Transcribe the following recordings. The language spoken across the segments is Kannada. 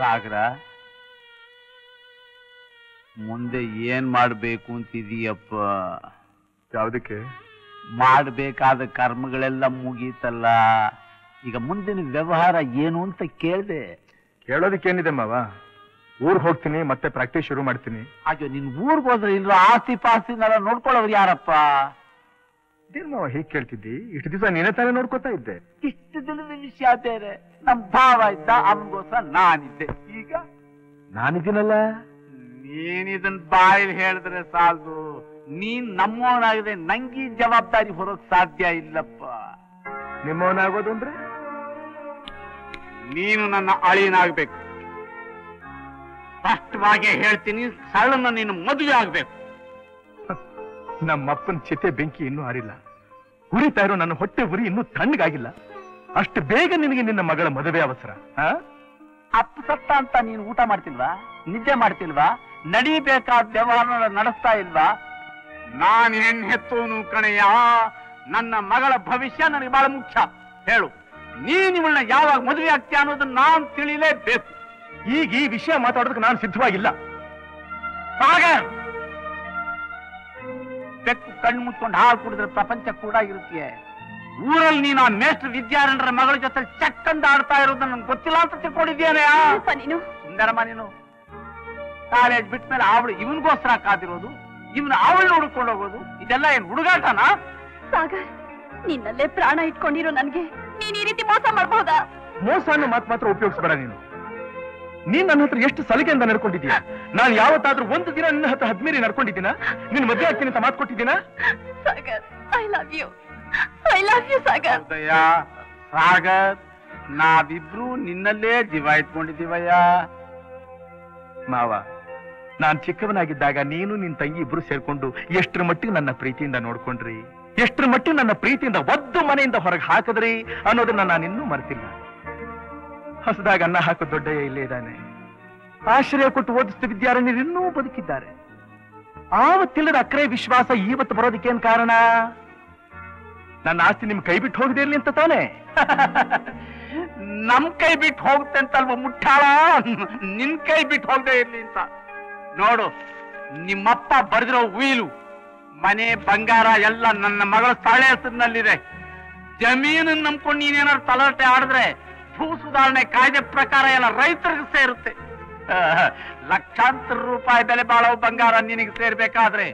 ಸಾಗರ, ಮುಂದೆ ಏನ್ ಮಾಡ್ಬೇಕು ಅಂತಿದೀಯಪ್ಪ? ಯಾವುದಕ್ಕೆ? ಮಾಡಬೇಕಾದ ಕರ್ಮಗಳೆಲ್ಲ ಮುಗೀತಲ್ಲ, ಈಗ ಮುಂದಿನ ವ್ಯವಹಾರ ಏನು ಅಂತ ಕೇಳ್ದೆ. ಕೇಳೋದಕ್ಕೇನಿದೆ ಮಾವ, ಊರ್ಗ್ ಹೋಗ್ತೀನಿ, ಮತ್ತೆ ಪ್ರಾಕ್ಟೀಸ್ ಶುರು ಮಾಡ್ತೀನಿ. ಅಯ್ಯೋ, ನಿನ್ ಊರ್ಗ್ ಹೋದ್ರೆ ಇಲ್ರೋ ಆಸ್ತಿ ಪಾಸ್ತಿನೆಲ್ಲ ನೋಡ್ಕೊಳ್ಳೋರು ಯಾರಪ್ಪ? ಇದೇನ್ ಮಾವ ಹೀಗ್ ಕೇಳ್ತಿದ್ದಿ? ಇಷ್ಟು ದಿವಸ ನೀನೇ ತಾನೇ ನೋಡ್ಕೋತಾ ಇದ್ದೆ. ಇಷ್ಟು ದಿನದ ವಿಷಯ ಬೇರೆ. ನಮ್ ಭಾವ ಇದ್ದ, ಅವನಿಗೋಸ್ಕರ ನಾನಿದ್ದೆ. ಈಗ ನಾನಿದ್ದೀನಲ್ಲ. ನೀನಿದನ್ ಬಾಯಲ್ಲಿ ಹೇಳಿದ್ರೆ ಸಾಲದು. ನೀನ್ ನಮ್ಮವನಾಗದೆ ನಂಗೆ ಜವಾಬ್ದಾರಿ ಹೊರೋಕ್ ಸಾಧ್ಯ ಇಲ್ಲಪ್ಪ. ನಿಮ್ಮವನಾಗೋದು ಅಂದ್ರೆ ನೀನು ನನ್ನ ಅಳಿಯನಾಗ್ಬೇಕು. ಸ್ಪಷ್ಟವಾಗಿ ಹೇಳ್ತೀನಿ, ಸರಳನ್ನ ನೀನು ಮದುವೆ ಆಗ್ಬೇಕು. ನಮ್ಮಪ್ಪನ ಚಿತೆ ಬೆಂಕಿ ಇನ್ನೂ ಹಾರಿಲ್ಲ. ಉರಿತಾ ಇರೋ ನನ್ನ ಹೊಟ್ಟೆ ಉರಿ ಇನ್ನೂ ತಣ್ಣಗಾಗಿಲ್ಲ. ಅಷ್ಟು ಬೇಗ ನಿನಗೆ ನಿನ್ನ ಮಗಳ ಮದುವೆ ಅವಸರ? ಅಪ್ಪ ಸತ್ತ ಅಂತ ನೀನು ಊಟ ಮಾಡ್ತಿಲ್ವಾ? ನಿದ್ದೆ ಮಾಡ್ತಿಲ್ವಾ? ನಡೀಬೇಕಾದ ವ್ಯವಹಾರ ನಡೆಸ್ತಾ ಇಲ್ವಾ? ನಾನು ಹೆಣ್ಣು ಹೆತ್ತೋನು ಕಣಯ್ಯ. ನನ್ನ ಮಗಳ ಭವಿಷ್ಯ ನನಗೆ ಬಹಳ ಮುಖ್ಯ. ಹೇಳು, ನೀನ್ ಇವಳನ್ನ ಯಾವಾಗ ಮದುವೆ ಆಗ್ತೀಯ ಅನ್ನೋದನ್ನ ನಾನು ತಿಳಿಲೇಬೇಕು. ಈಗ ಈ ವಿಷಯ ಮಾತಾಡೋದಕ್ಕೆ ನಾನು ಸಿದ್ಧವಾಗಿಲ್ಲ. ಸಾಗರ್, ಬೆಕ್ಕು ಕಣ್ಣು ಮುಚ್ಕೊಂಡು ಹಾಲು ಕುಡಿದ್ರೆ ಪ್ರಪಂಚ ಕೂಡ ಇರುತ್ತೆ. ಊರಲ್ಲಿ ನೀನು ಆ ಮೇಷ್ಟ್ರ ವಿದ್ಯಾರಣ್ಯರ ಮಗಳ ಜೊತೆ ಚಕ್ಕಂದ ಆಡ್ತಾ ಇರೋದು ನನ್ಗೆ ಗೊತ್ತಿಲ್ಲ ಅಂತ ತಿಳ್ಕೊಂಡಿದ್ದೇನೆ. ನೀನು ಸುಂದರಮ್ಮ, ನೀನು ಕಾಲೇಜ್ ಬಿಟ್ಟ ಮೇಲೆ ಅವಳು ಇವನ್ಗೋಸ್ಕರ ಕಾದಿರೋದು, ಇವನು ಅವಳನ್ನ ಹುಡುಕೊಂಡು ಹೋಗೋದು, ಇದೆಲ್ಲ ಏನ್ ಹುಡುಗಾಟನಾ? ಸಾಗರ್, ನಿನ್ನಲ್ಲೇ ಪ್ರಾಣ ಇಟ್ಕೊಂಡಿರೋ ನನ್ಗೆ ನೀನ್ ಈ ರೀತಿ ಮೋಸ ಮಾಡಬಹುದಾ? ಮೋಸ ಅನ್ನೋ ಮಾತು ಮಾತ್ರ ಉಪಯೋಗಿಸಬೇಡ ನೀನು. ನೀನ್ ನನ್ನ ಹತ್ರ ಎಷ್ಟು ಸಲಿಗೆಯಿಂದ ನಡ್ಕೊಂಡಿದ್ದೀಯ. ನಾನು ಯಾವತ್ತಾದ್ರೂ ಒಂದು ದಿನ ನಿನ್ನ ಹತ್ರ ಹದ್ಮೀರಿ ನಡ್ಕೊಂಡಿದ್ದೀನ? ನಿನ್ ಮದುವೆ ಆಗ್ತೀನಿ ಅಂತ ಮಾತು ಕೊಟ್ಟಿದ್ದೀನ? Sagar, I love you. I love you Sagar. Sagar, ನಾವಿಬ್ರು ನಿನ್ನಲ್ಲೇ ಜೀವ ಇಟ್ಕೊಂಡಿದ್ದೀವಯ್ಯ. ಮಾವ, ನಾನ್ ಚಿಕ್ಕವನಾಗಿದ್ದಾಗ ನೀನು ನಿನ್ ತಂಗಿ ಇಬ್ರು ಸೇರ್ಕೊಂಡು ಎಷ್ಟರ ಮಟ್ಟಿಗೆ ನನ್ನ ಪ್ರೀತಿಯಿಂದ ನೋಡ್ಕೊಂಡ್ರಿ, ಎಷ್ಟರ ಮಟ್ಟಿಗೆ ನನ್ನ ಪ್ರೀತಿಯಿಂದ ಒದ್ದು ಮನೆಯಿಂದ ಹೊರಗೆ ಹಾಕಿದ್ರಿ ಅನ್ನೋದನ್ನ ನಾನಿನ್ನೂ ಮರ್ತಿಲ್ಲ. ಹೊಸದಾಗ ಅನ್ನ ಹಾಕೋ ದೊಡ್ಡಯ್ಯ ಇಲ್ಲೇ ಇದ್ದಾನೆ. ಆಶ್ರಯ ಕೊಟ್ಟು ಓದಿಸಿದ ವಿದ್ಯಾರಣ್ಯರು ಇನ್ನೂ ಬದುಕಿದ್ದಾರೆ. ಆವತ್ತಿಲ್ಲದ ಅಕ್ರೆ ವಿಶ್ವಾಸ ಇವತ್ತು ಬರೋದಕ್ಕೇನ್ ಕಾರಣ? ನನ್ನ ಆಸ್ತಿ ನಿಮ್ ಕೈ ಬಿಟ್ಟು ಹೋಗದೆ ಇರ್ಲಿ ಅಂತ ತಾನೆ? ನಮ್ ಕೈ ಬಿಟ್ಟು ಹೋಗುತ್ತೆ ಅಂತಲ್ವ ಮುಟ್ಟಾಳ, ನಿನ್ ಕೈ ಬಿಟ್ಟು ಹೋಗದೆ ಇರ್ಲಿ ಅಂತ. ನೋಡು, ನಿಮ್ಮಪ್ಪ ಬರೆದಿರೋ ಉಯಿಲು, ಮನೆ ಬಂಗಾರ ಎಲ್ಲ ನನ್ನ ಮಗಳ ಸ್ಥಳ ಹೆಸರಿನಲ್ಲಿದೆ. ಜಮೀನನ್ನು ನಂಬ್ಕೊಂಡು ನೀನೇನಾದ್ರು ತಲಾಟೆ ಆಡಿದ್ರೆ ಭೂ ಸುಧಾರಣೆ ಕಾಯ್ದೆ ಪ್ರಕಾರ ಎಲ್ಲ ರೈತರಿಗೆ ಸೇರುತ್ತೆ. ಲಕ್ಷಾಂತರ ರೂಪಾಯಿ ಬೆಲೆ ಬಾಳೋ ಬಂಗಾರ ನಿನಗೆ ಸೇರ್ಬೇಕಾದ್ರೆ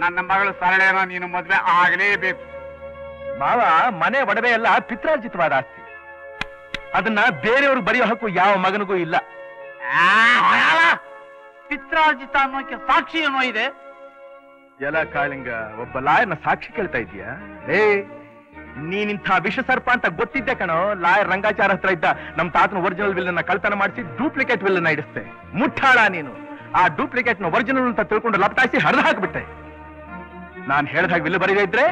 ನನ್ನ ಮಗಳ ಸರಳೇನ ನೀನು ಮದ್ವೆ ಆಗಲೇಬೇಕು. ಮಾವ, ಮನೆ ಒಡವೆ ಎಲ್ಲ ಪಿತ್ರಾರ್ಜಿತವಾದ ಆಸ್ತಿ. ಅದನ್ನ ಬೇರೆಯವ್ರಿಗೆ ಬರೆಯೋ ಹಕ್ಕು ಯಾವ ಮಗನಿಗೂ ಇಲ್ಲ. ಪಿತ್ರಾರ್ಜಿತ ಅನ್ನೋಕೆ ಸಾಕ್ಷಿ ಏನೋ ಇದೆ? ಎಲ್ಲ ಕಾಳಿಂಗ, ಒಬ್ಬ ಲಾಯರ್ನ ಸಾಕ್ಷಿ ಕೇಳ್ತಾ ಇದೀಯಾ? ನೀನಿಂಥ ವಿಷ ಸರ್ಪ ಅಂತ ಗೊತ್ತಿದ್ದೆ ಕಣೋ. ಲಾಯರ್ ರಂಗಾಚಾರ ಹತ್ರ ಇದ್ದ ನಮ್ ತಾತನ ಒರಿಜಿನಲ್ ವಿಲ್ ಅನ್ನ ಕಳ್ತನ ಮಾಡಿಸಿ ಡೂಪ್ಲಿಕೇಟ್ ವಿಲ್ ಅನ್ನ ಇಡಿಸ್ತೆ. ಮುಟ್ಟಾಳ ನೀನು. ಆ ಡೂಪ್ಲಿಕೇಟ್ ನ ಒರಿಜಿನಲ್ ಅಂತ ತಿಳ್ಕೊಂಡು ಲಪಟಾಯಿಸಿ ಹರಿದು ಹಾಕ್ಬಿಟ್ಟೆ. ನಾನ್ ಹೇಳ್ದಾಗ ವಿಲ್ ಬರೀದೇ ಇದ್ರೆ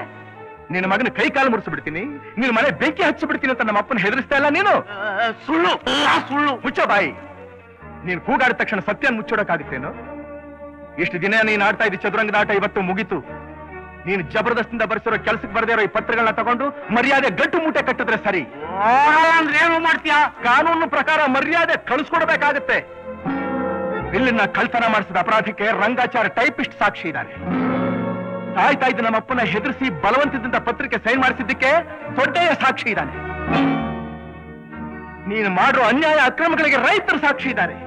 ನಿನ್ನ ಮಗನ ಕೈ ಕಾಲು ಮುರಿಸ್ಬಿಡ್ತೀನಿ, ನಿನ್ನ ಮನೆ ಬೆಂಕಿ ಹಚ್ಚಿಬಿಡ್ತೀನಿ ಅಂತ ನಮ್ಮ ಅಪ್ಪನ ಹೆದರಿಸ್ತಾ ಇಲ್ಲ ನೀನು? ಸುಳ್ಳು ಸುಳ್ಳು. ಮುಚ್ಚೋ ಬಾಯಿ. ನೀನ್ ಕೂಗಾಡಿದ ತಕ್ಷಣ ಸತ್ಯನ ಮುಚ್ಚೋಡಕ್ಕಾಗುತ್ತೇನು? ಇಷ್ಟು ದಿನ ನೀನ್ ಆಡ್ತಾ ಇದ್ದ ಚದುರಂಗದ ಆಟ ಇವತ್ತು ಮುಗೀತು. ನೀನು ಜಬರ್ದಸ್ತಿಂದ ಬರೆಸಿರೋ ಕೆಲ್ಸಕ್ಕೆ ಬರದೇ ಇರೋ ಈ ಪತ್ರಗಳನ್ನ ತಗೊಂಡು ಮರ್ಯಾದೆ ಗಟ್ಟು ಮೂಟೆ ಕಟ್ಟಿದ್ರೆ ಸರಿ. ಅಂದ್ರೆ ಏನು ಮಾಡ್ತೀಯಾ? ಕಾನೂನು ಪ್ರಕಾರ ಮರ್ಯಾದೆ ಕಳಿಸ್ಕೊಡ್ಬೇಕಾಗತ್ತೆ. ಬಿಲ್ಲನ್ನ ಕಳ್ತನ ಮಾಡಿಸಿದ ಅಪರಾಧಕ್ಕೆ ರಂಗಾಚಾರ ಟೈಪಿಸ್ಟ್ ಸಾಕ್ಷಿ ಇದ್ದಾನೆ. ಸಾಯ್ತಾ ಇದ್ದ ನಮ್ಮಪ್ಪನ ಹೆದರಿಸಿ ಬಲವಂತದಿಂದ ಪತ್ರಿಕೆ ಸೈನ್ ಮಾಡಿಸಿದ್ದಕ್ಕೆ ದೊಡ್ಡಯ್ಯ ಸಾಕ್ಷಿ ಇದ್ದಾನೆ. ನೀನು ಮಾಡೋ ಅನ್ಯಾಯ ಅಕ್ರಮಗಳಿಗೆ ರೈತರು ಸಾಕ್ಷಿ ಇದ್ದಾರೆ.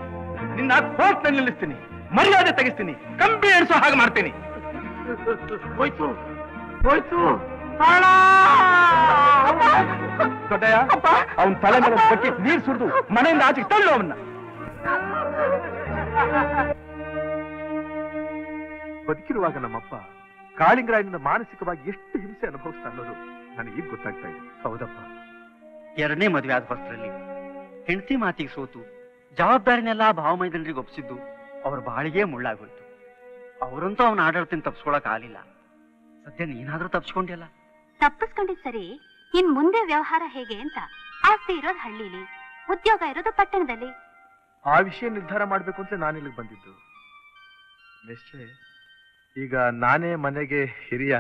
ನಿನ್ನ ಕೋರ್ಟ್ನಲ್ಲಿ ನಿಲ್ಲಿಸ್ತೀನಿ, ಮರ್ಯಾದೆ ತೆಗಿಸ್ತೀನಿ, ಕಂಬಿ ಎಣಿಸೋ ಹಾಗೆ ಮಾಡ್ತೀನಿ. ಹೋಯ್ತು ಹೋಯ್ತು. ದೊಡ್ಡಯ್ಯ, ಅವನ್ ತಲೆ ಮೇಲೆ ಬಟ್ಟೆ ನೀರು ಸುರಿದು ಮನೆಯಿಂದ ಆಚೆಗೆ ತಳ್ಳು ಅವನ್ನ. ಬದುಕಿರುವಾಗ ನಮ್ಮಪ್ಪ ಕಾಳಿಂಗರಾಯನಿಂದ ಮಾನಸಿಕವಾಗಿ ಎಷ್ಟು ಹಿಂಸೆ ಅನುಭವಿಸ್ತಾ ಅನ್ನೋದು ನನಗೀಗ ಗೊತ್ತಾಗ್ತಾ ಇದೆ. ಹೌದಪ್ಪ, ಎರಡನೇ ಮದುವೆ ಆದ ಹೊಸರಲ್ಲಿ ಹೆಂಡತಿ ಮಾತಿಗೆ ಸೋತು ಜವಾಬ್ದಾರಿನೆಲ್ಲ ಭಾವಮೈದನರಿಗೆ ಒಪ್ಪಿಸಿದ್ದು ಅವ್ರ ಬಾಳಿಗೆ ಮುಳ್ಳಾಗೋಯ್ತು. ಅವರಂತೂ ಅವನ ಆಡಳಿತ ತಪ್ಪಿಸ್ಕೊಳಕ್ ಆಗಲಿಲ್ಲ. ಸದ್ಯ ನೀನಾದ್ರೂ ತಪ್ಪಿಸ್ಕೊಂಡಿಯಲ್ಲ. ತಪ್ಪಿಸ್ಕೊಂಡಿದ್ ಸರಿ, ಇನ್ ಮುಂದೆ ವ್ಯವಹಾರ ಹೇಗೆ ಅಂತ. ಆಸ್ತಿ ಇರೋದು ಹಳ್ಳಿಲಿ, ಉದ್ಯೋಗ ಇರೋದು ಪಟ್ಟಣದಲ್ಲಿ. ಆ ವಿಷಯ ನಿರ್ಧಾರ ಮಾಡ್ಬೇಕು ಅಂತ ನಾನು ಇಲ್ಲಿಗೆ ಬಂದಿದ್ದು. ನಿಶ್ಚಯ ಈಗ ನಾನೇ ಮನೆಗೆ ಹಿರಿಯ,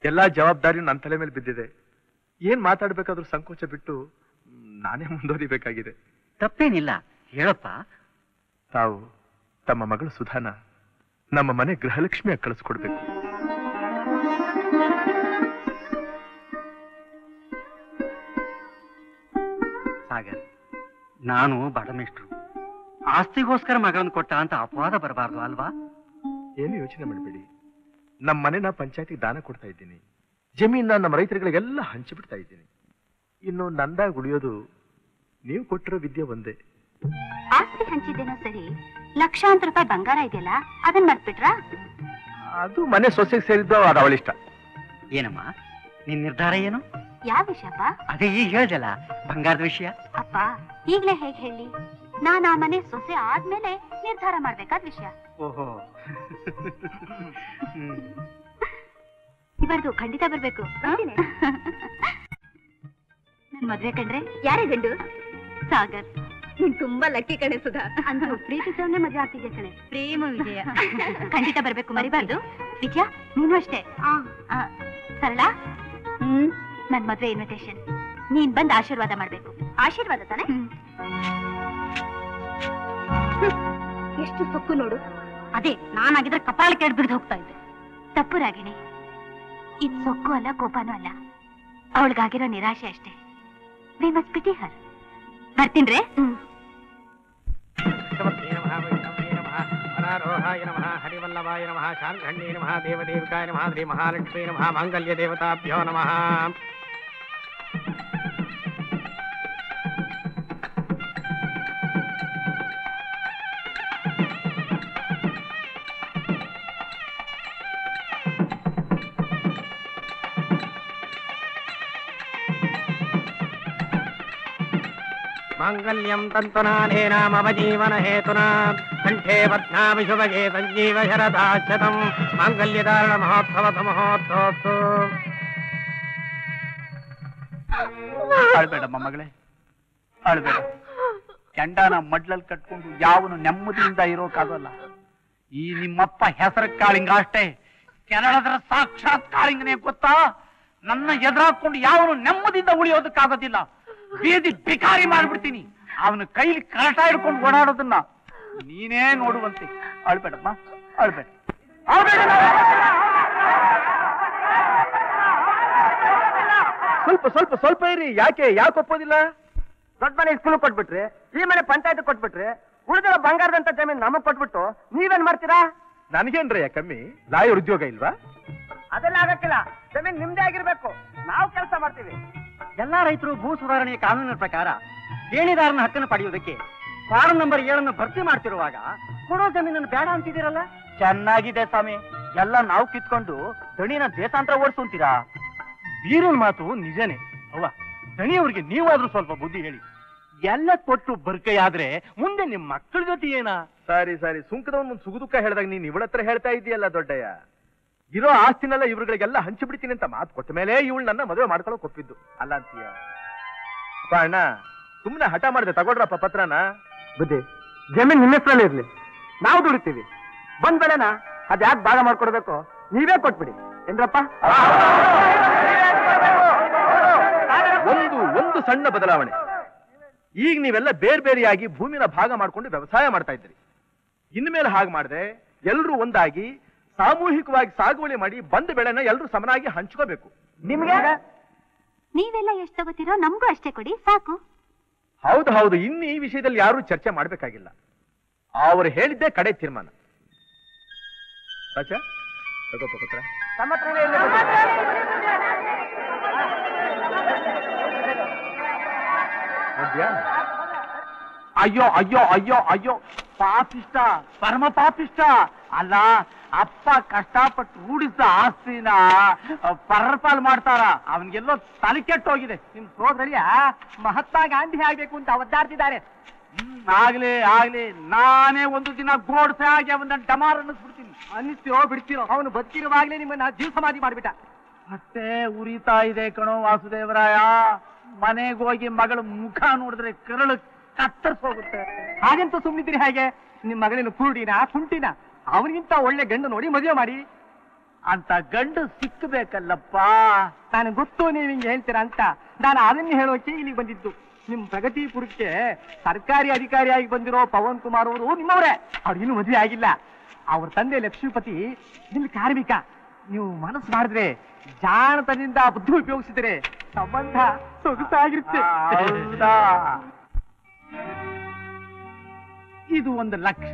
ಎಲ್ಲಾ ಜವಾಬ್ದಾರಿ ನನ್ನ ತಲೆ ಮೇಲೆ ಬಿದ್ದಿದೆ. ಏನ್ ಮಾತಾಡ್ಬೇಕಾದ್ರೂ ಸಂಕೋಚ ಬಿಟ್ಟು ನಾನೇ ಮುಂದುವರಿಬೇಕಾಗಿದೆ. ತಪ್ಪೇನಿಲ್ಲ. ಹೇಳಪ್ಪ. ತಾವು ತಮ್ಮ ಮಗಳು ಸುಧಾನ ನಮ್ಮ ಮನೆ ಗೃಹಲಕ್ಷ್ಮಿಯಾಗಿ ಕಳಿಸ್ಕೊಡ್ಬೇಕು. ಸಾಗರ್, ನಾನು ಬಡಮೇಷ್ಟ್ರು. ಆಸ್ತಿಗೋಸ್ಕರ ಮಗನ ಕೊಟ್ಟ ಅಂತ ಅಪವಾದ ಬರಬಾರ್ದು ಅಲ್ವಾ? ಏನು ಯೋಚನೆ ಮಾಡಬೇಡಿ. ನಮ್ಮ ಮನೆನ ಪಂಚಾಯತಿಗೆ ದಾನ ಕೊಡ್ತಾ ಇದ್ದೀನಿ. ಜಮೀನ ನಮ್ಮ ರೈತರುಗಳಿಗೆಲ್ಲ ಹಂಚಿಬಿಡ್ತಾ ಇದ್ದೀನಿ. ಇನ್ನು ನಂದಾಗ ಉಳಿಯೋದು ನೀವು ಕೊಟ್ಟಿರೋ ವಿದ್ಯೆ ಒಂದೇ. ಆಸ್ತಿ ಹಂಚಿದ್ದೇನೋ ಸರಿ, ಲಕ್ಷಾಂತರ ರೂಪಾಯಿ ಬಂಗಾರ ಇದೆಯಲ್ಲ, ಅದನ್ನ ಮಾಡ್ಬಿಟ್ರಾ? ಅದು ಮನೆ ಸೊಸೆಗೆ ಸೇರಿದ್ದು, ಅದು ಅವಳಿಷ್ಟ. ಏನಮ್ಮ ನಿನ್ ನಿರ್ಧಾರ ಏನು? ಯಾವ ವಿಷಯಪ್ಪ? ಅದೇ ಈಗ ಹೇಳ್ದಲ್ಲ, ಬಂಗಾರದ ವಿಷಯ. ಅಪ್ಪ, ಈಗ್ಲೇ ಹೇಗ್ ಹೇಳಿ? ನಾನ್ ಆ ಮನೆ ಸೊಸೆ ಆದ್ಮೇಲೆ ನಿರ್ಧಾರ ಮಾಡ್ಬೇಕಾದ ವಿಷಯ. ಓಹೋ. ಇವರ್ದು ಖಂಡಿತ ಬರ್ಬೇಕು. ನನ್ ಮದ್ವೆ ಕಂಡ್ರೆ ಯಾರೇ ಗಂಡು? ಸಾಗರ್. ನೀನ್ ತುಂಬಾ ಲಕ್ಕಿ ಕಣೆ ಸುಧಾ. ಅಂತ ಪ್ರೀತಿಸೋನೆ ಮದ್ವೆ ಆಗ್ತಿದ್ಯಾ ಕಣೆ. ಪ್ರೇಮ ವಿಜಯ. ಖಂಡಿತ ಬರ್ಬೇಕು, ಮರಿಬಾರ್ದು. ವಿಜಯ, ನೀನು ಅಷ್ಟೇ. ಸರಳ, ನನ್ ಮದ್ವೆ ಇನ್ವಿಟೇಷನ್. ನೀನ್ ಬಂದ್ ಆಶೀರ್ವಾದ ಮಾಡ್ಬೇಕು. ಆಶೀರ್ವಾದ ತಾನೆ? ಎಷ್ಟು ಸೊಕ್ಕು ನೋಡು. ಅದೇ ನಾನಾಗಿದ್ರೆ ಕಪಾಳ ಕೆಡ್ ಬಿಡ್ದು ಹೋಗ್ತಾ ಇದ್ದೆ. ತಪ್ಪು ರಾಗಿಣಿ, ಇದ್ ಸೊಕ್ಕು ಅಲ್ಲ, ಕೋಪನೂ ಅಲ್ಲ. ಅವಳಿಗಾಗಿರೋ ನಿರಾಶೆ ಅಷ್ಟೇ. ವಿ ಮಸ್ಟ್ ಪಿಟಿ ಹರ್. ಬರ್ತೀನ್ರೆ. ಹರಿವಲ್ಲಭಾಯ ನಮಃ, ಶಾಂತಣ್ಯೇ ನಮಃ, ದೇವದೇವಿಕಾಯ ನಮಃ, ಶ್ರೀ ಮಹಾಲಕ್ಷ್ಮೀ ನಮಃ, ಮಾಂಗಲ್ಯ ದೇವತಾಭ್ಯೋ ನಮಃ. ಮಾಂಗಲ್ಯಂ ತಂತುನಾನೇನ ಮಮ ಜೀವನ ಹೇತುನಾ ಕಂಠೇ ಬಧ್ನಾಮಿ ಶುಭಗೆ ಸಂಜೀವ ಶರದಾಶತಂ ಮಾಂಗಲ್ಯಧಾರಣ ಮಹೋತ್ಸವದ ಮಹೋತ್ಸವತ್ತು. ಅಳ್ಬೇಡಮ್ಮ ಮಗಳೇ, ಅಳ್ಬೇಡ. ಕೆಂಡನ ಮಡ್ಲಲ್ಲಿ ಕಟ್ಕೊಂಡು ಯಾವನು ನೆಮ್ಮದಿಯಿಂದ ಇರೋಕಾಗಲ್ಲ. ಈ ನಿಮ್ಮಪ್ಪ ಹೆಸರು ಕಾಳಿಂಗ ಅಷ್ಟೇ, ಕೆರಳದ್ರ ಸಾಕ್ಷಾತ್ ಕಾಳಿಂಗನೇ ಗೊತ್ತಾ? ನನ್ನ ಎದುರಾಕೊಂಡು ಯಾವನು ನೆಮ್ಮದಿಯಿಂದ ಉಳಿಯೋದಕ್ಕಾಗೋದಿಲ್ಲ. ಬೀದಿ ಬಿಕಾರಿ ಮಾಡ್ಬಿಡ್ತೀನಿ. ಅವನ ಕೈಲಿ ಕರಟ ಹಿಡ್ಕೊಂಡು ಓಡಾಡೋದನ್ನ ನೀನೇ ನೋಡುವಂತೆ. ಅಳ್ಬೇಡಮ್ಮ, ಅಳ್ಬೇಡ. ಸ್ವಲ್ಪ ಸ್ವಲ್ಪ ಸ್ವಲ್ಪ ಇರಿ. ಯಾಕೆ ಒಪ್ಪೋದಿಲ್ಲ? ದೊಡ್ಡ ಮನೆ ಸ್ಕೂಲ್ ಕೊಟ್ಬಿಟ್ರಿ, ಈ ಮನೆ ಪಂಚಾಯತ್ ಕೊಟ್ಬಿಟ್ರಿ, ಉಳಿದಿರೋ ಬಂಗಾರದಂತ ಜಮೀನ್ ನಮಗ್ ಕೊಟ್ಬಿಟ್ಟು ನೀವೇನ್ ಮಾಡ್ತೀರಾ? ನನಗೇನ್ರಯ್ಯ ಕಮ್ಮಿ? ಲಾಯರ್ ಉದ್ಯೋಗ ಇಲ್ವಾ? ಅದೆಲ್ಲ ಆಗಕ್ಕಿಲ್ಲ. ಜಮೀನ್ ನಿಮ್ದೇ ಆಗಿರ್ಬೇಕು. ನಾವು ಕೆಲಸ ಮಾಡ್ತೀವಿ. ಎಲ್ಲಾ ರೈತರು ಭೂ ಸುಧಾರಣೆಯ ಕಾನೂನಿನ ಪ್ರಕಾರ ದೇಣಿದಾರನ ಹಕ್ಕನ್ನು ಪಡೆಯುವುದಕ್ಕೆ ಫಾರಂ ನಂಬರ್ 7 ಭರ್ತಿ ಮಾಡ್ತಿರುವಾಗ ಕೊಡೋ ಜಮೀನನ್ನು ಬೇಡ ಅಂತಿದ್ದೀರಲ್ಲ? ಚೆನ್ನಾಗಿದೆ ಸ್ವಾಮಿ. ಎಲ್ಲ ನಾವು ಕಿತ್ಕೊಂಡು ದಣಿನ ದೇಶಾಂತರ ಓಡಿಸುತ್ತೀರಾ? ಬೀರನ್ ಮಾತು ನಿಜನೇ ಅವ್ವ. ದಣಿಯವ್ರಿಗೆ ನೀವಾದ್ರೂ ಸ್ವಲ್ಪ ಬುದ್ಧಿ ಹೇಳಿ. ಎಲ್ಲ ಕೊಟ್ಟು ಬರ್ಕೈಯಾದ್ರೆ ಮುಂದೆ ನಿಮ್ ಮಕ್ಕಳ ಜೊತೆ ಏನ? ಸರಿ ಸರಿ, ಸುಂಕದವನ್ ಮುಂದ್ ಸುಗುದುಕ ಹೇಳಿದಾಗ ನೀನ್ ಇವಳ ಹತ್ರ ಹೇಳ್ತಾ ಇದೀಯಲ್ಲ ದೊಡ್ಡಯ್ಯ. ಇರೋ ಆಸ್ತಿನೆಲ್ಲ ಇವ್ರುಗಳಿಗೆಲ್ಲ ಹಂಚಿಬಿಡ್ತೀನಿ ಅಂತ ಮಾತು ಕೊಟ್ಟ ಮೇಲೆ ಇವಳು ನನ್ನ ಮದುವೆ ಮಾಡ್ಕೊಳ್ಳೋಕೆ ಒಪ್ಪಿದ್ದು ಅಲ್ಲ ಅಂತೀಯ? ಅಣ್ಣ ಸುಮ್ಮನೆ ಹಠ ಮಾಡಿದೆ, ತಗೊಳ್ರಪ್ಪ ಪತ್ರನ. ಬುದ್ಧಿ, ಜಮೀನ್ ನಿಮ್ಮ ಹೆಸರಲ್ಲಿ ಇರ್ಲಿ, ನಾವು ದುಡಿತೀವಿ. ಬಂದ್ ಬೆಳೆನ ಅದ್ಯಾಕ್ ಭಾಗ ಮಾಡ್ಕೊಡ್ಬೇಕು, ನೀವೇ ಕೊಟ್ಬಿಡಿ ಏನ್ರಪ್ಪ. ಒಂದು ಸಣ್ಣ ಬದಲಾವಣೆ. ಈಗ ನೀವೆಲ್ಲ ಬೇರೆ ಬೇರೆಯಾಗಿ ಭೂಮಿನ ಭಾಗ ಮಾಡ್ಕೊಂಡು ವ್ಯವಸಾಯ ಮಾಡ್ತಾ ಇದ್ರಿ. ಇನ್ಮೇಲೆ ಹಾಗೆ ಮಾಡಿದ್ರೆ ಎಲ್ರೂ ಒಂದಾಗಿ ಸಾಮೂಹಿಕವಾಗಿ ಸಾಗುವಳಿ ಮಾಡಿ ಬಂದ ಬೆಳೆನ ಎಲ್ರೂ ಸಮನಾಗಿ ಹಂಚ್ಕೋಬೇಕು. ನಿಮ್ಗೆ ನೀವೆಲ್ಲ ಎಷ್ಟು ತಗೋತೀರೋ ನಮಗೂ ಅಷ್ಟೇ ಕೊಡಿ, ಸಾಕು. ಹೌದು ಹೌದು, ಇನ್ನು ಈ ವಿಷಯದಲ್ಲಿ ಯಾರು ಚರ್ಚೆ ಮಾಡ್ಬೇಕಾಗಿಲ್ಲ. ಅವರು ಹೇಳಿದ್ದೇ ಕಡೆ ತೀರ್ಮಾನ. ರಾಜ ತಗೋಪ ಪತ್ರ. ಅಯ್ಯೋ ಅಯ್ಯೋ ಅಯ್ಯೋ ಅಯ್ಯೋ, ಪಾಪಿಷ್ಟ, ಪರಮ ಪಾಪಿಷ್ಟ. ಅಲ್ಲ, ಅಪ್ಪ ಕಷ್ಟಪಟ್ಟು ರೂಢಿಸಿದ ಆಸ್ತಿನ ಪರ್ಪಾಲ್ ಮಾಡ್ತಾರ. ಅವನಿಗೆಲ್ಲೋ ತಲೆ ಕೆಟ್ಟೋಗಿದೆ. ನಿಮ್ ಸೋದರಿಯ ಮಹಾತ್ಮ ಗಾಂಧಿ ಆಗ್ಬೇಕು ಅಂತ ಒದ್ದಾಡ್ತಿದ್ದಾರೆ. ಆಗ್ಲಿ ಆಗ್ಲಿ, ನಾನೇ ಒಂದು ದಿನ ಗೋಡ್ಸೆ ಆಗಿ ಅವನ ಡಮಾರ್ ಅನ್ನಿಸ್ಬಿಡ್ತೀನಿ. ಅನ್ನಿಸ್ತಿರೋ ಬಿಡ್ತಿರೋ, ಅವನು ಬದುಕಿರುವಾಗ್ಲೇ ನಿಮ್ಮನ್ನ ಜೀವ ಸಮಾಧಿ ಮಾಡ್ಬಿಟ್ಟ. ಮತ್ತೆ ಉರಿತಾ ಇದೆ ಕಣೋ ವಾಸುದೇವರಾಯ. ಮನೆಗೆ ಹೋಗಿ ಮಗಳ ಮುಖ ನೋಡಿದ್ರೆ ಕರಳು ಕತ್ತರಿಸೋಗುತ್ತೆ. ಹಾಗಂತ ಸುಮ್ಮನಿದ್ದೀರಿ ಹೇಗೆ? ನಿಮ್ ಮಗಳಿನ ಕುರುಡಿನ ಕುಂಟಿನ ಅವನಿಗಿಂತ ಒಳ್ಳೆ ಗಂಡು ನೋಡಿ ಮದುವೆ ಮಾಡಿ. ಅಂತ ಗಂಡು ಸಿಕ್ಕಬೇಕಲ್ಲಪ್ಪ. ನಾನು ಗೊತ್ತು ನೀವ್ ಹಿಂಗೆ ಹೇಳ್ತೀರಾ ಅಂತ. ನಾನು ಅದನ್ನ ಹೇಳೋಕೆ ಇಲ್ಲಿಗೆ ಬಂದಿದ್ದು. ನಿಮ್ ಪ್ರಗತಿಪುರಕ್ಕೆ ಸರ್ಕಾರಿ ಅಧಿಕಾರಿಯಾಗಿ ಬಂದಿರೋ ಪವನ್ ಕುಮಾರ್ ಅವರು ನಿಮ್ಮವರೇ. ಅವ್ರು ಇನ್ನೂ ಮದುವೆ ಆಗಿಲ್ಲ. ಅವ್ರ ತಂದೆ ಲಕ್ಷ್ಮೀಪತಿ ನಿಮ್ ಕಾರ್ಮಿಕ. ನೀವು ಮನಸ್ಸು ಮಾಡಿದ್ರೆ, ಜಾಣತನದಿಂದ ಬುದ್ಧಿ ಉಪಯೋಗಿಸಿದ್ರೆ ಸಂಬಂಧ ಸೊಗಸಾಗಿರುತ್ತೆ. ಇದು 1 ಲಕ್ಷ.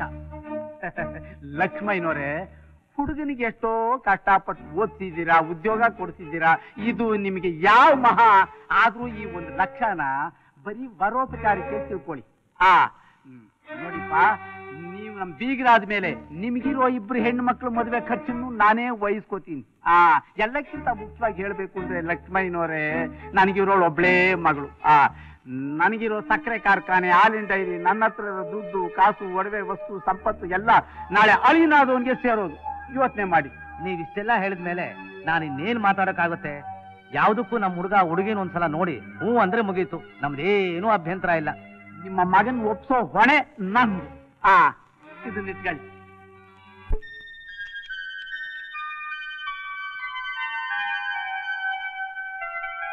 ಲಕ್ಷ್ಮಯ್ಯನವರೇ, ಹುಡುಗನಿಗೆ ಎಷ್ಟೋ ಕಷ್ಟಪಟ್ಟು ಓದ್ತಿದ್ದೀರಾ, ಉದ್ಯೋಗ ಕೊಡ್ತಿದ್ದೀರಾ. ಇದು ನಿಮಗೆ ಯಾವ ಮಹಾ ಆದ್ರೂ ಈ 1 ಲಕ್ಷನ ಬರೀ ಬರೋಪಚಾರಕ್ಕೆ ತಿಳ್ಕೊಳ್ಳಿ. ನೋಡಿಪ್ಪ, ನೀವು ನಮ್ ಬೀಗರಾದ ಮೇಲೆ ನಿಮ್ಗಿರೋ 2 ಹೆಣ್ಣು ಮಕ್ಕಳು ಮದುವೆ ಖರ್ಚನ್ನು ನಾನೇ ವಹಿಸ್ಕೋತೀನಿ. ಎಲ್ಲಕ್ಕಿಂತ ಮುಖ್ಯವಾಗಿ ಹೇಳ್ಬೇಕು ಅಂದ್ರೆ ಲಕ್ಷ್ಮಯ್ಯನವರೇ, ನನಗಿರೋಳು ಒಬ್ಳೇ ಮಗಳು. ನನಗಿರೋ ಸಕ್ಕರೆ ಕಾರ್ಖಾನೆ, ಹಾಲಿನ ಡೈರಿ, ನನ್ನ ಹತ್ರ ದುಡ್ಡು ಕಾಸು ಒಡವೆ ವಸ್ತು ಸಂಪತ್ತು ಎಲ್ಲ ನಾಳೆ ಅಳಿನಾದವನ್ಗೆ ಸೇರೋದು. ಯೋಚನೆ ಮಾಡಿ. ನೀವಿಷ್ಟೆಲ್ಲ ಹೇಳಿದ್ಮೇಲೆ ನಾನು ಇನ್ನೇನ್ ಮಾತಾಡಕ್ಕಾಗುತ್ತೆ? ಯಾವ್ದಕ್ಕೂ ನಮ್ಮ ಹುಡುಗ ಹುಡುಗಿನ ಒಂದ್ಸಲ ನೋಡಿ ಹ್ಞೂ ಅಂದ್ರೆ ಮುಗೀತು. ನಮ್ದೇನೂ ಅಭ್ಯಂತರ ಇಲ್ಲ. ನಿಮ್ಮ ಮಗನ್ ಒಪ್ಸೋ ಹೊಣೆ ನಂದು. ಇದನ್ನ ಇಟ್ಕೊಳ್ಳಿ.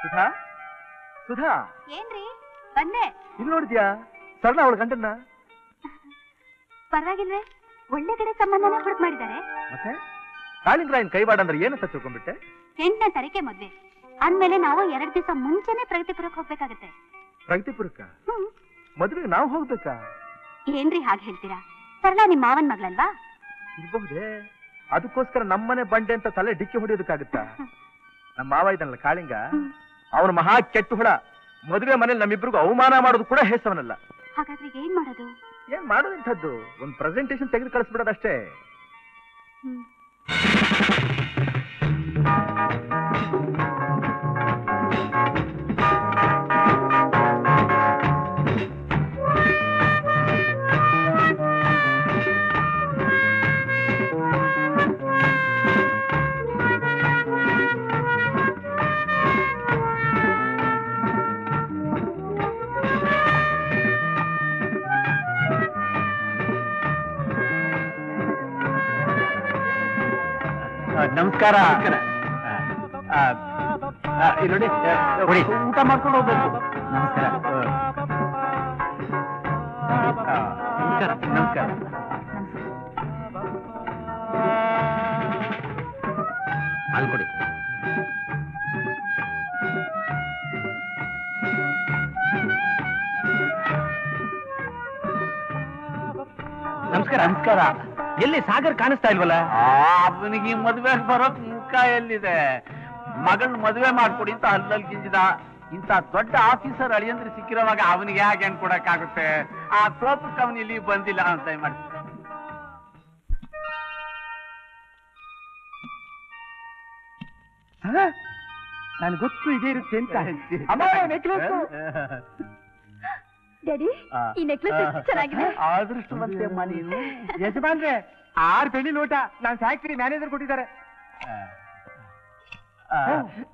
ಸುಧಾ, ಸುಧಾ, ಏನ್ರಿ ಬಂದೆ? ಇಲ್ಲಿ ನೋಡಿದ್ಯಾ ಸರಳ ಅವಳ ಗಂಟನ್ನ? ಪರವಾಗಿಲ್ವೇ, ಒಳ್ಳೆ ಕಡೆ ಸಂಬಂಧನ ಹುಡುಕ್ ಮಾಡಿದ್ದಾರೆ. ಮತ್ತೆ ಕಾಳಿಂಗರಾಯನ್ ಕೈವಾಡ ಅಂದ್ರೆ ಏನಂತ ತಿಳ್ಕೊಂಡ್ಬಿಟ್ಟೆ? 8ನೇ ತಾರೀಕೆ ಮದ್ವೆ ಅಂದ್ಮೇಲೆ ನಾವು 2 ದಿವಸ ಮುಂಚೆನೆ ಪ್ರಗತಿಪುರಕ್ಕೆ ಹೋಗ್ಬೇಕಾಗತ್ತೆ. ಪ್ರಗತಿಪುರಕ್ಕ ಮದುವೆಗೆ ನಾವು ಹೋಗ್ಬೇಕಾ? ಏನ್ರಿ ಹಾಗೆ ಹೇಳ್ತೀರಾ? ಸರಳ ನಿಮ್ ಮಾವನ್ ಮಗಳಲ್ವಾ? ಇರಬಹುದೇ. ಅದಕ್ಕೋಸ್ಕರ ನಮ್ಮನೆ ಬಂಡೆ ಅಂತ ತಲೆ ಡಿಕ್ಕಿ ಹೊಡಿಯೋದಕ್ಕಾಗುತ್ತಾ? ನಮ್ಮ ಮಾವ ಇದ್ದಾನಲ್ಲ ಕಾಳಿಂಗ, ಅವನ ಮಹಾ ಕೆಟ್ಟ ಹುಳ. ಮದುವೆ ಮನೇಲಿ ನಮ್ಮಿಬ್ರಿಗೂ ಅವಮಾನ ಮಾಡೋದು ಕೂಡ ಹೇಸವನಲ್ಲ. ಹಾಗಾದ್ರೆ ಏನ್ ಮಾಡೋದು? ಏನ್ ಮಾಡೋದಂಥದ್ದು, ಒಂದು ಪ್ರೆಸೆಂಟೇಶನ್ ತೆಗೆದು ಕಳಿಸ್ಬಿಡೋದಷ್ಟೇ. ನಮಸ್ಕಾರ. ನೋಡಿ, ಊಟ ಮಾಡ್ಕೊಂಡು ಹೋಗ್ಬೇಕು. ನಮಸ್ಕಾರ. ನಮಸ್ಕಾರ. ಅಲ್ಲಿ ಕೊಡಿ. ನಮಸ್ಕಾರ. ನಮಸ್ಕಾರ. ಎಲ್ಲಿ ಸಾಗರ್ ಕಾಣಿಸ್ತಾ ಇಲ್ವಲ್ಲ? ಅವನಿಗೆ ಮದುವೆ ಬರೋಕ್ ಮುಖ ಎಲ್ಲಿದೆ? ಮಗಳ್ ಮದುವೆ ಮಾಡ್ಕೊಡಿ ಅಂತ ಅಲ್ಲಲ್ಲಿ ಗಿಂಜಿದ. ಇಂತ ದೊಡ್ಡ ಆಫೀಸರ್ ಅಳಿಯಂದ್ರೆ ಸಿಕ್ಕಿರೋವಾಗ ಅವನಿಗೆ ಹೇಗೆ ಹೆಣ್ ಕೊಡಕ್ಕಾಗುತ್ತೆ? ಆ ಕೋಪಕ್ಕೆ ಅವನು ಇಲ್ಲಿ ಬಂದಿಲ್ಲ ಅಂತ ಮಾಡಿ. ನನ್ ಗೊತ್ತು ಇದೇ ಇರುತ್ತೆ ಅಂತ. ಡ್ಯಾಡಿ, ಈ ನೆಕ್ಲೆಸ್ ಎಷ್ಟು ಚೆನ್ನಾಗಿದೆ. ಅದೃಷ್ಟವಂತೆಮ್ಮ ನೀನು. ಯಜಮಾನ್ರೆ, 6 ಬೆಳ್ಳಿ ಲೋಟ ನಾನ್ ಫ್ಯಾಕ್ಟರಿ ಮ್ಯಾನೇಜರ್ ಕೊಟ್ಟಿದ್ದಾರೆ.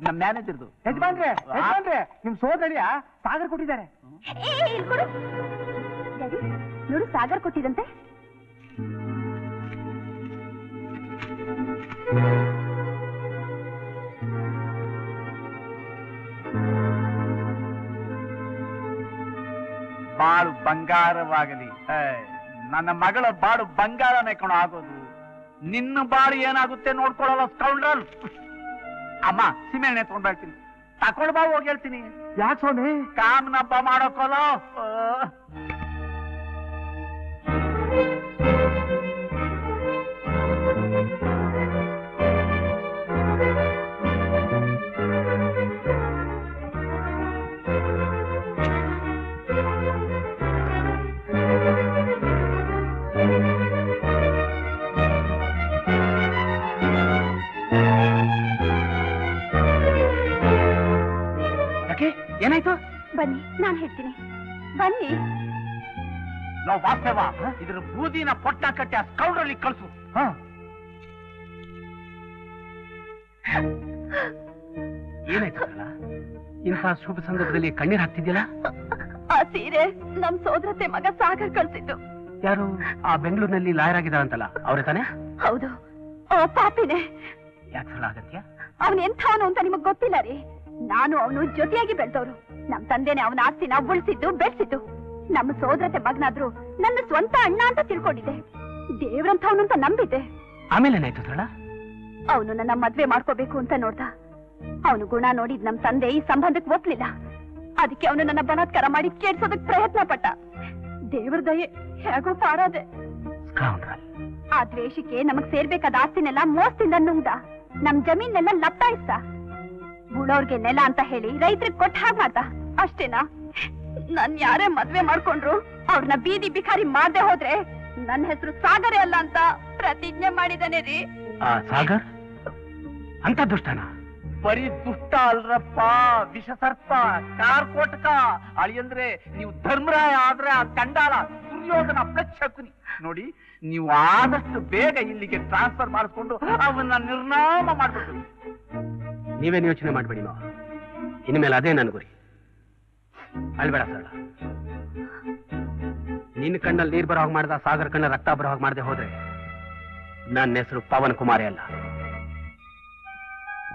ನಮ್ಮ ಮ್ಯಾನೇಜರ್ದು. ಯಜಮಾನ್ರೆ, ಯಜಮಾನ್ರೆ, ನಿಮ್ ಸೋದರಿಯ ಸಾಗರ್ ಕೊಟ್ಟಿದ್ದಾರೆ. ಡ್ಯಾಡಿ, ನೋಡು ಸಾಗರ್ ಕೊಟ್ಟಿದಂತೆ. ಬಾಳು ಬಂಗಾರವಾಗಲಿ. ನನ್ನ ಮಗಳ ಬಾಳು ಬಂಗಾರನೇ ಕಣ ಆಗೋದು. ನಿನ್ನ ಬಾಳು ಏನಾಗುತ್ತೆ ನೋಡ್ಕೊಳ್ಳಲ್ಲ ಸ್ಕೌಂಡ್ರಲ್. ಅಮ್ಮ, ಸಿಮೆಣ್ಣೆ ತಗೊಂಡ್ಬರ್ತೀನಿ. ತಕೊಂಡ್ ಬಾ, ಹೋಗಿ ಹೇಳ್ತೀನಿ. ಯಾಕೆ ಸ್ವಾಮಿ? ಕಾಮನಬ್ಬ ಮಾಡೋಕೋಲ್ಲ. ಏನಾಯ್ತು? ಬನ್ನಿ, ನಾನ್ ಹೇಳ್ತೀನಿ. ಬನ್ನಿ. ನಾವು ವಾಸ್ತವ ಇದ್ರ ಬೂದಿನ ಪೊಟ್ಟ ಕಟ್ಟಿ ಆ ಸ್ಕೌಂಡ್ರಲ್ಲಿ ಕಳ್ಸು. ಏನಾಯ್ತು? ಇಂಥ ಶುಭ ಸಂದರ್ಭದಲ್ಲಿ ಕಣ್ಣೀರ್ ಹಾಕ್ತಿದ್ಯಲ್ಲ? ಆ ಸೀರೆ ನಮ್ ಸೋದರತೆ ಮಗ ಸಾಗರ್ ಕಳ್ಸಿದ್ದು. ಯಾರು? ಆ ಬೆಂಗಳೂರಿನಲ್ಲಿ ಲಾಯರ್ ಆಗಿದ್ದಾರಂತಲ್ಲ, ಅವ್ರೆ ತಾನೆ? ಹೌದು, ಆ ಪಾಪಿನೇ. ಯಾಕೆ ಸಲ ಆಗತ್ಯ? ಅವನ್ ಎಂಥವನು ಅಂತ ನಿಮಗ್ ಗೊತ್ತಿಲ್ಲ ರೀ. ನಾನು ಅವನು ಜೊತೆಯಾಗಿ ಬೆಳ್ದವ್ರು. ನಮ್ ತಂದೆನೆ ಅವನ ಆಸ್ತಿನ ಉಳಿಸಿದ್ದು ಬೆಳೆಸಿದ್ದು. ನಮ್ಮ ಸೋದರತೆ ಮಗನಾದ್ರು ನನ್ನ ಸ್ವಂತ ಅಣ್ಣ ಅಂತ ತಿಳ್ಕೊಂಡಿದ್ದೆ. ದೇವ್ರಂಥವನು ಅಂತ ನಂಬಿದ್ದೆ. ಆಮೇಲೆ ಏನಾಯ್ತು ಸರಳ? ಅವನು ನನ್ನ ಮದ್ವೆ ಮಾಡ್ಕೋಬೇಕು ಅಂತ ನೋಡ್ದ. ಅವನು ಗುಣ ನೋಡಿದ್ ನಮ್ ತಂದೆ ಈ ಸಂಬಂಧಕ್ಕೆ ಒಪ್ಲಿಲ್ಲ. ಅದಕ್ಕೆ ಅವನು ನನ್ನ ಬಲಾತ್ಕಾರ ಮಾಡಿ ಕೇಳ್ಸೋದಕ್ ಪ್ರಯತ್ನ ಪಟ್ಟ. ದೇವ್ರ ದಯೆ ಹೇಗೋ ಪಾರಾದೆ. ಆ ದ್ವೇಷಕ್ಕೆ ನಮಗ್ ಸೇರ್ಬೇಕಾದ ಆಸ್ತಿನೆಲ್ಲ ಮೋಸದಿಂದ ನುಂಗ್ದ. ನಮ್ ಜಮೀನೆಲ್ಲ ಲಪ್ತಾಯಿಸ್ದ. ಬುಡೋರ್ಗೆ ನೆಲ ಅಂತ ಹೇಳಿ ರೈತರಿಗೆ ಕೊಟ್ಟ ಹಾಗೆ ಮಾಡ್ದ. ಅಷ್ಟೇನಾ? ನನ್ ಯಾರೇ ಮದ್ವೆ ಮಾಡ್ಕೊಂಡ್ರು ಅವ್ರನ್ನ ಬೀದಿ ಬಿಖಾರಿ ಮಾಡದೆ ಹೋದ್ರೆ ನನ್ನ ಹೆಸರು ಸಾಗರೇ ಅಲ್ಲ ಅಂತ ಪ್ರತಿಜ್ಞೆ ಮಾಡಿದಾನೆ ರೀ. ಸಾಗರ್ ಅಂತ ದುಷ್ಟನ? ಬರೀ ದುಷ್ಟ ಅಲ್ರಪ್ಪ, ವಿಷಸರ್ಪ, ಕಾರ್ಕೋಟಕ. ಅಳಿಯಂದ್ರೆ ನೀವು ಧರ್ಮರಾಯ ಆದ್ರೆ ಆ ಚಂಡಾಲ ದುರ್ಯೋಧನ ಪ್ರಕ್ಷಕುನಿ. ನೋಡಿ, ನೀವು ಆದಷ್ಟು ಬೇಗ ಇಲ್ಲಿಗೆ ಟ್ರಾನ್ಸ್ಫರ್ ಮಾಡಿಸ್ಕೊಂಡು ಅವನ್ನ ನಿರ್ನಾಮ ಮಾಡ್ಬಿಟ್ಟು. ನೀವೇನು ಯೋಚನೆ ಮಾಡ್ಬೇಡಿ ಮಾವ, ಇನ್ಮೇಲೆ ಅದೇ ನನ್ನ ಗುರಿ. ಅಳ್ಬೇಡ ಸರಳ. ನಿನ್ನ ಕಣ್ಣಲ್ಲಿ ನೀರ್ ಬರೋ ಹಾಗೆ ಮಾಡ್ದ, ಸಾಗರ್ ಕಣ್ಣ ರಕ್ತ ಬರೋ ಹಾಗೆ ಮಾಡದೆ ಹೋದ್ರೆ ನನ್ನ ಹೆಸರು ಪವನ್ ಕುಮಾರಿ ಅಲ್ಲ.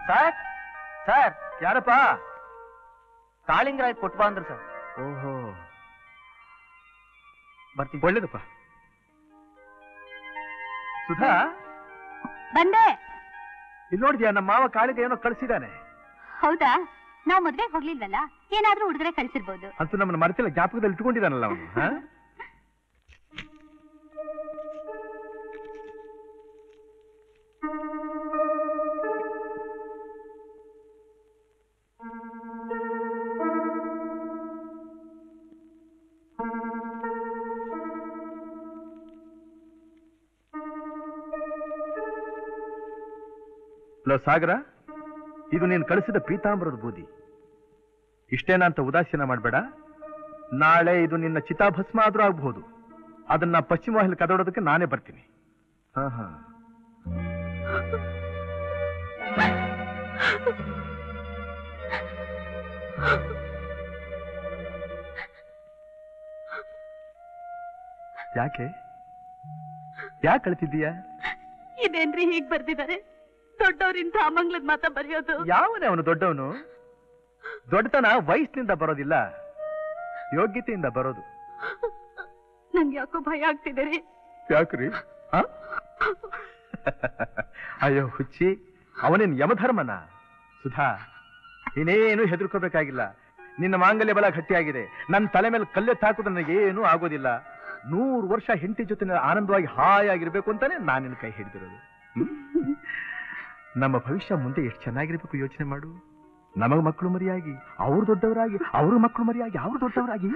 ಸರ್ ಸರ್, ಯಾರಪ್ಪ? ಕಾಳಿಂಗರಾಯ್ ಕೊಟ್ಬಾ ಅಂದ್ರು ಸರ್. ಓಹೋ, ಬರ್ತೀನಿ. ಒಳ್ಳೇದಪ್ಪ. ಸುಧಾ, ಬಂದೆ. ಇಲ್ಲಿ ನೋಡಿದ್ಯಾ, ನಮ್ಮ ಮಾವ ಕಾಳಿಗೆ ಏನೋ ಕಳ್ಸಿದಾನೆ. ಹೌದಾ? ನಾವ್ ಮದ್ವೆಗೆ ಹೋಗ್ಲಿಲ್ವಲ್ಲ, ಏನಾದ್ರೂ ಹುಡುಗರೆ ಕಳ್ಸಿರ್ಬೋದು. ಅಂತೂ ನಮ್ಮನ್ನ ಮರೆತಿಲ್ಲ, ಜ್ಞಾಪಕದಲ್ಲಿ ಇಟ್ಕೊಂಡಿದ್ದಾನಲ್ಲ ಅವನು. ಲೋ ಸಾಗರ, ಇದು ನೀನು ಕಳಿಸಿದ ಪೀತಾಂಬರದ ಬೂದಿ. ಇಷ್ಟೇನಾ ಅಂತ ಉದಾಸೀನ ಮಾಡಬೇಡ. ನಾಳೆ ಇದು ನಿನ್ನ ಚಿತಾಭಸ್ಮ ಆದ್ರೂ ಆಗ್ಬಹುದು. ಅದನ್ನ ಪಶ್ಚಿಮ ವಾಹಿನಿ ಕದಡೋದಕ್ಕೆ ನಾನೇ ಬರ್ತೀನಿ. ಹಾ ಹಾ. ಯಾಕೆ ಯಾಕೆ ಕಳ್ತಿದ್ದೀಯಾ? ಇದೇನ್ರಿ ಹೀಗ್ ಬರ್ದಿದ್ದಾರೆ? ದೊಡ್ಡವರಿಂದ ಅಮಂಗ್ಲದ ಮಾತ ಬರೆಯೋದು. ಯಾವನೇ ಅವನು ದೊಡ್ಡವನು? ದೊಡ್ಡತನ ವಯಸ್ಸಿನಿಂದ ಬರೋದಿಲ್ಲ, ಯೋಗ್ಯತೆಯಿಂದ ಬರೋದು. ನಂಗೆ ಯಾಕೋ ಭಯ ಆಗ್ತಿದೆ ರೀ. ಯಾಕ್ರಿ? ಅಯ್ಯೋ ಹುಚ್ಚಿ, ಅವನೇನು ಯಮಧರ್ಮನ? ಸುಧಾ, ನೀನೇನು ಹೆದರ್ಕೋಬೇಕಾಗಿಲ್ಲ. ನಿನ್ನ ಮಾಂಗಲ್ಯ ಬಲ ಗಟ್ಟಿಯಾಗಿದೆ. ನನ್ನ ತಲೆ ಮೇಲೆ ಕಲ್ಲೆತ್ತು ಹಾಕೋದು ನನಗೇನು ಆಗೋದಿಲ್ಲ. 100 ವರ್ಷ ಹೆಂಡತಿ ಜೊತೆ ಆನಂದವಾಗಿ ಹಾಯಾಗಿರ್ಬೇಕು ಅಂತಾನೆ ನಾನು ನಿನ್ನ ಕೈ ಹಿಡಿದಿರೋದು. ನಮ್ಮ ಭವಿಷ್ಯ ಮುಂದೆ ಎಷ್ಟು ಚೆನ್ನಾಗಿರ್ಬೇಕು ಯೋಚನೆ ಮಾಡು. ನಮಗ ಮಕ್ಕಳು ಮರಿಯಾಗಿ, ಅವ್ರು ದೊಡ್ಡವರಾಗಿ, ಅವ್ರ ಮಕ್ಕಳು ಮರಿಯಾಗಿ, ಅವ್ರು ದೊಡ್ಡವರಾಗಿ.